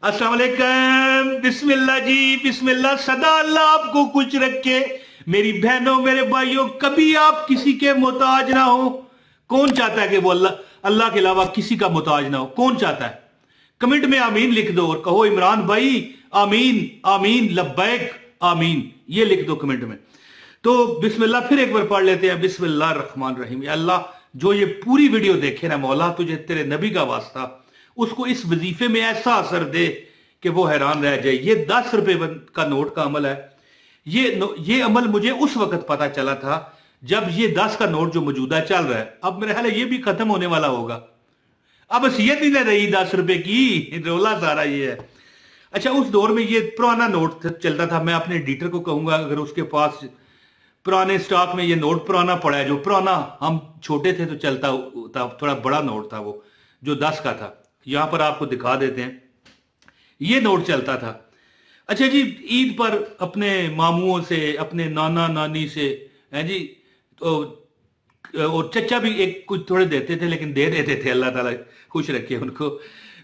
अस्सलाम वालेकुम, बिस्मिल्लाह जी, बिस्मिल्लाह। सदा अल्लाह आपको कुछ रखे। मेरी बहनों, मेरे भाइयों, कभी आप किसी के मोहताज ना हो। कौन चाहता है कि वो अल्लाह अल्लाह के अलावा किसी का मोहताज ना हो? कौन चाहता है? कमेंट में आमीन लिख दो और कहो इमरान भाई आमीन, आमीन, लब्बैक, आमीन, ये लिख दो कमेंट में। तो बिस्मिल्लाह फिर एक बार पढ़ लेते हैं। बिस्मिल्लाह रहमान रहीम। अल्लाह जो ये पूरी वीडियो देखे ना, मौला तुझे तेरे नबी का वास्ता उसको इस वजीफे में ऐसा असर दे कि वो हैरान रह जाए। ये 10 रुपए का नोट का अमल है। ये अमल मुझे उस वक्त पता चला था जब ये 10 का नोट जो मौजूदा चल रहा है, अब मेरे ख्याल है ये भी खत्म होने वाला होगा। अब वसीयत ही नहीं रही 10 रुपए की, रोला सारा ये है। अच्छा, उस दौर में ये पुराना नोट चलता था। मैं अपने एडिटर को कहूंगा अगर उसके पास पुराने स्टॉक में ये नोट पुराना पड़ा है, जो पुराना हम छोटे थे तो चलता था, थोड़ा बड़ा नोट था वो, जो 10 का था। यहां पर आपको दिखा देते हैं, ये नोट चलता था। अच्छा जी, ईद पर अपने मामुओं से, अपने नाना नानी से, हैं जी, तो और चचा भी एक कुछ थोड़े देते थे, लेकिन दे देते थे, अल्लाह ताला खुश रखे उनको।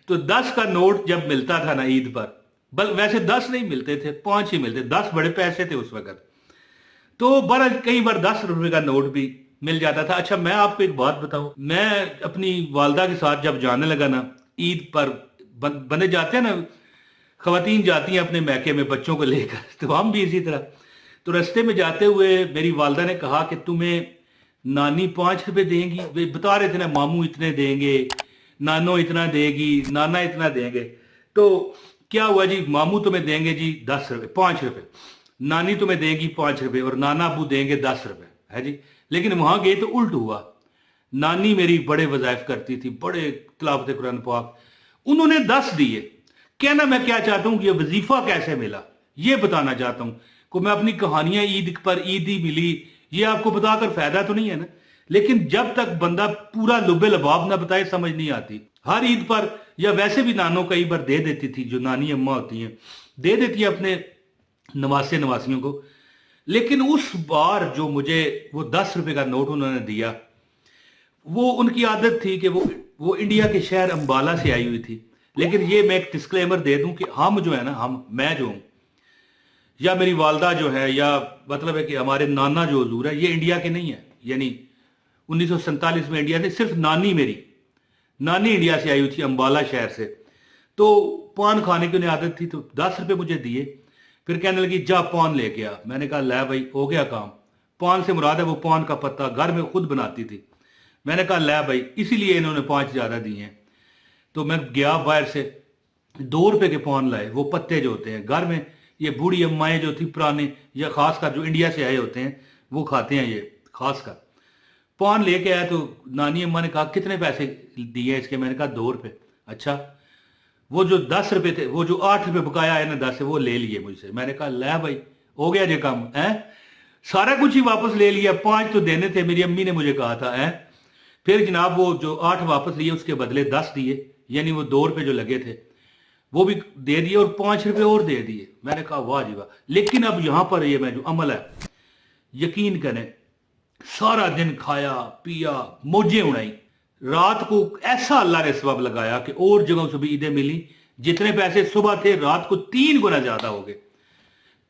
तो 10 का नोट जब मिलता था ना ईद पर, बल वैसे 10 नहीं मिलते थे, 5 ही मिलते। 10 बड़े पैसे थे उस वक्त। तो बड़ा कई बार 10 रुपए का नोट भी मिल जाता था। अच्छा, मैं आपको एक बात बताऊं, मैं अपनी वालदा के साथ जब जाने लगा ना ईद पर, बंदे जाते हैं ना, खवातीन जाती हैं अपने मैके में बच्चों को लेकर, तो हम भी इसी तरह। तो रास्ते में जाते हुए मेरी वालदा ने कहा कि तुम्हें नानी 5 रुपए देंगी। वे बता रहे थे ना, मामू इतने देंगे, नानो इतना देगी, नाना इतना देंगे। तो क्या हुआ जी, मामू तुम्हें देंगे जी 10 रुपए, 5 रुपए, नानी तुम्हें देगी 5 रुपए और नाना अबू देंगे 10 रुपए, है जी। लेकिन वहां गए तो उल्ट हुआ। नानी मेरी बड़े वज़ाइफ करती थी, बड़े तिलावत कुरान पाक, उन्होंने 10 दिए। कहना मैं क्या चाहता हूं कि ये वजीफा कैसे मिला ये बताना चाहता हूं। को मैं अपनी कहानियां ईद पर ईदी मिली ये आपको बताकर फायदा तो नहीं है ना। लेकिन जब तक बंदा पूरा लुबे लबाब ना बताए समझ नहीं आती। हर ईद पर या वैसे भी नानों कई बार दे देती थी, जो नानी अम्मा होती हैं दे देती है अपने नवासे नवासियों को। लेकिन उस बार जो मुझे वो 10 रुपए का नोट उन्होंने दिया, वो उनकी आदत थी कि वो इंडिया के शहर अंबाला से आई हुई थी। लेकिन ये मैं एक डिस्क्लेमर दे दूं कि हम जो है ना, मैं जो हूं या मेरी वालदा जो है, या मतलब है कि हमारे नाना जो हजूर है, ये इंडिया के नहीं है। यानी 1947 में इंडिया से, सिर्फ नानी इंडिया से आई हुई थी, अंबाला शहर से। तो पान खाने की उन्हें आदत थी, तो 10 रुपए मुझे दिए। फिर कहने लगी जा पान लेके आ। मैंने कहा लै भाई, हो गया काम। पान से मुराद है वो पान का पत्ता, घर में खुद बनाती थी। मैंने कहा लै भाई, इसीलिए इन्होंने 5 ज्यादा दिए हैं। तो मैं गया बाहर से 2 रुपए के पान लाए। वो पत्ते जो होते हैं घर में, ये बूढ़ी अम्माएं जो थी पुराने, या खासकर जो इंडिया से आए होते हैं, वो खाते हैं ये खासकर। पान लेके आया तो नानी अम्मा ने कहा कितने पैसे दिए इसके? मैंने कहा 2 रुपए। अच्छा, वो जो 10 रुपए थे, वो जो 8 रुपए बकाया है ना 10 से, वो ले लिए मुझसे। मैंने कहा लै भाई, हो गया जे काम है, सारा कुछ ही वापस ले लिया। 5 तो देने थे, मेरी अम्मी ने मुझे कहा था है। फिर जनाब वो जो 8 वापस लिए, उसके बदले 10 दिए, यानी वो 2 रुपए जो लगे थे वो भी दे दिए, और 5 रुपए और दे दिए। मैंने कहा वाह जी वाह। लेकिन अब यहां पर ये मैं जो अमल है, यकीन करें, सारा दिन खाया पिया, मौजें उड़ाई। रात को ऐसा अल्लाह ने सबब लगाया कि और जगहों से भी ईदें मिली। जितने पैसे सुबह थे, रात को 3 गुना ज्यादा हो गए।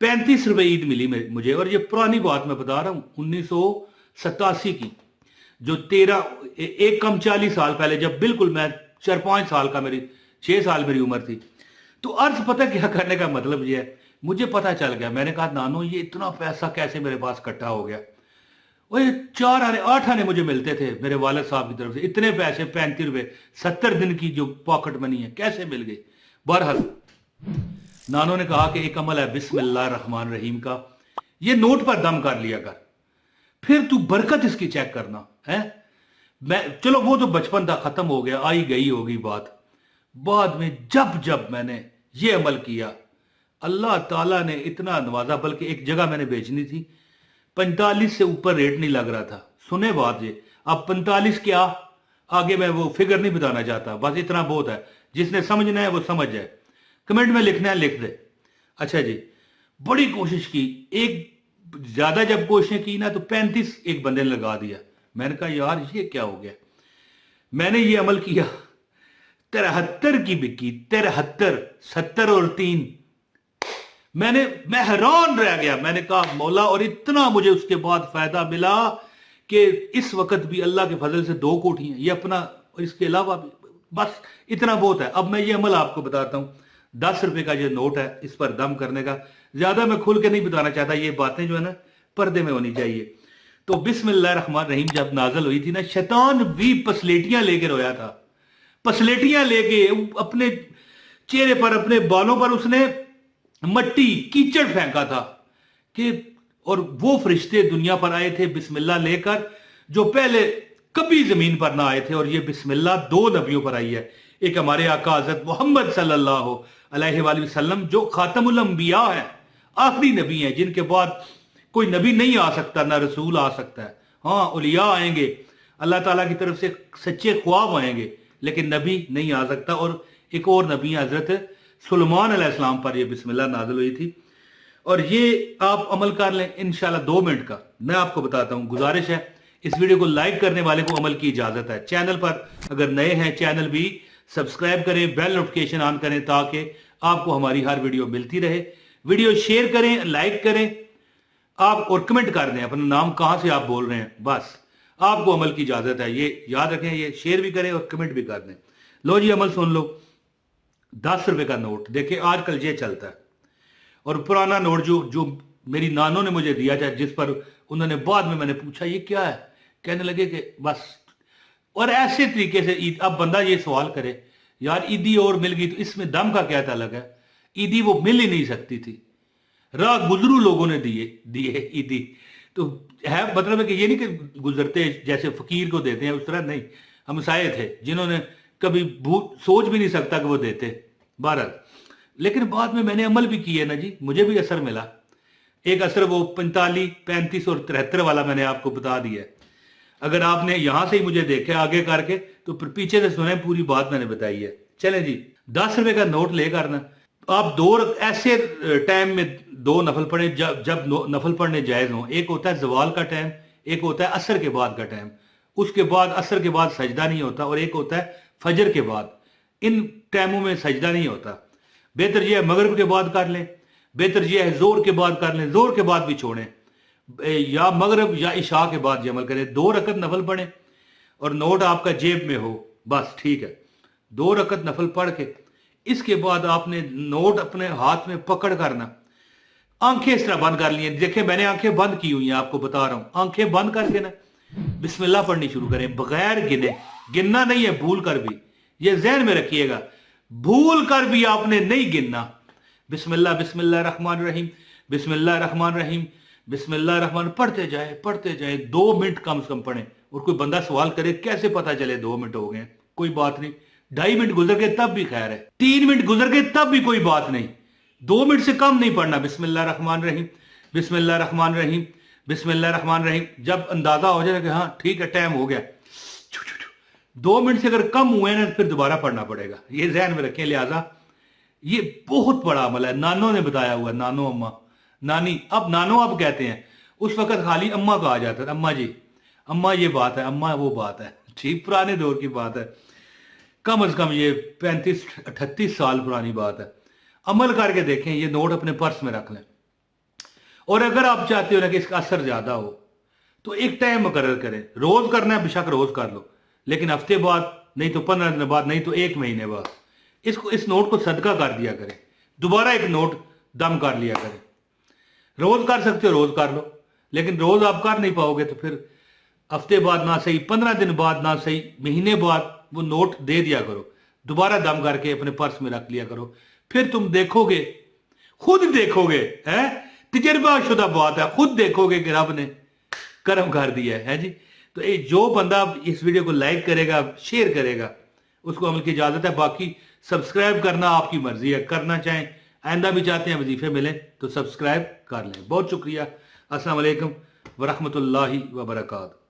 35 रुपए ईद मिली मुझे। और ये पुरानी बात मैं बता रहा हूं, 1987 की, जो 1 कम 40 साल पहले, जब बिल्कुल मैं 4-5 साल का, मेरी 6 साल मेरी उम्र थी। तो अर्ज पता क्या करने का मतलब ये है, मुझे पता चल गया। मैंने कहा नानो, ये इतना पैसा कैसे मेरे पास इकट्ठा हो गया? वो 4 आने 8 आने मुझे मिलते थे मेरे वालिद साहब की तरफ से। इतने पैसे 35 रुपए 70 दिन की जो पॉकेट मनी है, कैसे मिल गई? बहरहाल नानो ने कहा कि एक अमल है बिस्मिल्लाह रहमान रहीम का, ये नोट पर दम कर लिया कर, फिर तू बरकत इसकी चेक करना है। मैं चलो वो तो बचपन था, खत्म हो गया, आई गई होगी बात। बाद में जब मैंने ये अमल किया, अल्लाह ताला ने इतना नवाजा। बल्कि एक जगह मैंने बेचनी थी, 45 से ऊपर रेट नहीं लग रहा था। सुने बात ये, अब 45 क्या, आगे मैं वो फिगर नहीं बताना चाहता, बस इतना बहुत है। जिसने समझना है वो समझ जाए, कमेंट में लिखना है लिख दे। अच्छा जी, बड़ी कोशिश की, एक ज्यादा जब कोशिशें की ना, तो 35 एक बंदे ने लगा दिया। मैंने कहा यार ये क्या हो गया? मैंने ये अमल किया, 73 की बिकी, 73, 70 और 3। मैं हैरान रह गया। मैंने कहा मौला, और इतना मुझे उसके बाद फायदा मिला कि इस वक्त भी अल्लाह के फजल से 2 कोठियां, ये अपना, और इसके अलावा भी बस इतना बहुत है। अब मैं ये अमल आपको बताता हूँ। 10 रुपए का ये नोट है, इस पर दम करने का। ज्यादा मैं खुल के नहीं बताना चाहता, ये बातें जो है ना पर्दे में होनी चाहिए। तो बिस्मिल्लाह रहमान रहीम जब नाजल हुई थी ना, शैतान भी पसलेटियां लेके रोया था। पसलेटियां लेके अपने चेहरे पर, अपने बालों पर उसने मट्टी कीचड़ फेंका था कि, और वो फरिश्ते दुनिया पर आए थे बिस्मिल्लाह लेकर, जो पहले कभी जमीन पर ना आए थे। और ये बिस्मिल्लाह 2 नबियों पर आई है। एक हमारे आका हज़रत मोहम्मद सल्लल्लाहु अलैहि वसल्लम जो खातमुल अंबिया है, आखिरी नबी हैं, जिनके बाद कोई नबी नहीं आ सकता, ना रसूल आ सकता है। हाँ, औलिया आएंगे, अल्लाह ताला की तरफ से सच्चे ख्वाब आएंगे, लेकिन नबी नहीं आ सकता। और एक और नबी हजरत सुलेमान अलैहिस्सलाम पर यह बिस्मिल्लाह नाज़िल हुई थी। और ये आप अमल कर लें इंशाल्लाह 2 मिनट का। मैं आपको बताता हूं, गुजारिश है इस वीडियो को लाइक करने वाले को अमल की इजाजत है। चैनल पर अगर नए हैं, चैनल भी सब्सक्राइब करें, बेल नोटिफिकेशन ऑन करें, ताकि आपको हमारी हर वीडियो मिलती रहे। वीडियो शेयर करें, लाइक करें आप, और कमेंट कर दें अपना नाम, कहां से आप बोल रहे हैं। बस आपको अमल की इजाजत है, ये याद रखें। ये शेयर भी करें और कमेंट भी कर दें। लो जी, अमल सुन लो। 10 रुपए का नोट देखिए, आजकल ये चलता है। और पुराना नोट जो मेरी नानों ने मुझे दिया था, जिस पर उन्होंने बाद में मैंने पूछा ये क्या है, कहने लगे कि बस। और ऐसे तरीके से ईद, अब बंदा ये सवाल करे यार ईदी और मिल गई तो इसमें दम का क्या ताल्लुक है। ईदी वो मिल ही नहीं सकती थी, राह गुजरू लोगों ने दिए ईदी। तो है मतलब है कि ये नहीं कि गुजरते जैसे फकीर को देते हैं उस तरह नहीं। हमसाये थे जिन्होंने कभी सोच भी नहीं सकता कि वो देते। बहरहाल, लेकिन बाद में मैंने अमल भी किए ना जी, मुझे भी असर मिला। एक असर वो 45, 35 और 73 वाला मैंने आपको बता दिया। अगर आपने यहां से ही मुझे देखा आगे करके, तो फिर पीछे से सुने, पूरी बात मैंने बताई है। चले जी, 10 रुपए का नोट लेकर ना आप 2 ऐसे टाइम में 2 नफल पढ़े जब नफल पढ़ने जायज हो। एक होता है जवाल का टाइम, एक होता है असर के बाद का टाइम। उसके बाद असर के बाद सजदा नहीं होता, और एक होता है फजर के बाद। इन टाइमों में सजदा नहीं होता। बेहतर यह है मगरिब के बाद कर लें, बेहतर यह है जोर के बाद कर लें, जोर के बाद भी छोड़ें, या मगरिब या इशा के बाद ये अमल करें। 2 रकत नफल पढ़ें और नोट आपका जेब में हो, बस ठीक है। 2 रकत नफल पढ़ के इसके बाद आपने नोट अपने हाथ में पकड़ करना, आंखें इस तरह बंद कर ली। देखें मैंने आंखें बंद की हुई हैं, आपको बता रहा हूं। आंखें बंद करके ना बिस्मिल्लाह पढ़नी शुरू करें, बगैर गिने। गिनना नहीं है भूल कर भी, ये ज़हन में रखिएगा, भूल कर भी आपने नहीं गिनना। बिस्मिल्लाह, बिस्मिल्लाह रहमान रहीम, बिस्मिल्लाह रहमान रहीम, बिस्मिल्लाह रहमान, पढ़ते जाए 2 मिनट कम से कम पढ़ें। और कोई बंदा सवाल करे कैसे पता चले 2 मिनट हो गए, कोई बात नहीं, 2.5 मिनट गुजर गए तब भी खैर है, 3 मिनट गुजर गए तब भी कोई बात नहीं। 2 मिनट से कम नहीं पढ़ना। बिस्मिल्लाह रहमान रहीम, बिस्मिल्लाह रहमान रहीम, बिस्मिल्लाह रहमान रहीम। जब अंदाजा हो जाए कि हाँ ठीक है टाइम हो गया, 2 मिनट से अगर कम हुए ना फिर दोबारा पढ़ना पड़ेगा, ये ध्यान में रखें। लिहाजा ये बहुत बड़ा अमल है, नानों ने बताया हुआ, नानो अम्मा नानी, अब नानो अब कहते हैं, उस वक्त खाली अम्मा कहा जाता था, अम्मा जी, अम्मा ये बात है, अम्मा वो बात है। ठीक पुराने दौर की बात है, कम से कम ये 35-38 साल पुरानी बात है। अमल करके देखें, ये नोट अपने पर्स में रख लें। और अगर आप चाहते हो ना कि इसका असर ज्यादा हो तो एक टाइम मुकर्रर करें। रोज करना है बेशक रोज कर लो, लेकिन हफ्ते बाद, नहीं तो 15 दिन बाद, नहीं तो 1 महीने बाद इस नोट को सदका कर दिया करें। दोबारा एक नोट दम कर लिया करें। रोज कर सकते हो रोज कर लो, लेकिन रोज आप कर नहीं पाओगे तो फिर हफ्ते बाद ना सही, 15 दिन बाद ना सही, महीने बाद वो नोट दे दिया करो। दोबारा दम करके अपने पर्स में रख लिया करो। फिर तुम देखोगे, खुद देखोगे, है तजर्बाशुदा बात है, खुद देखोगे कि रब ने करम कर दिया है जी। तो जो बंदा इस वीडियो को लाइक करेगा, शेयर करेगा, उसको अमल की इजाजत है। बाकी सब्सक्राइब करना आपकी मर्जी है, करना चाहें, आइंदा भी चाहते हैं वजीफे मिले तो सब्सक्राइब कर लें। बहुत शुक्रिया। अस्सलाम वालेकुम वरहमतुल्लाहि वबरकातुहू।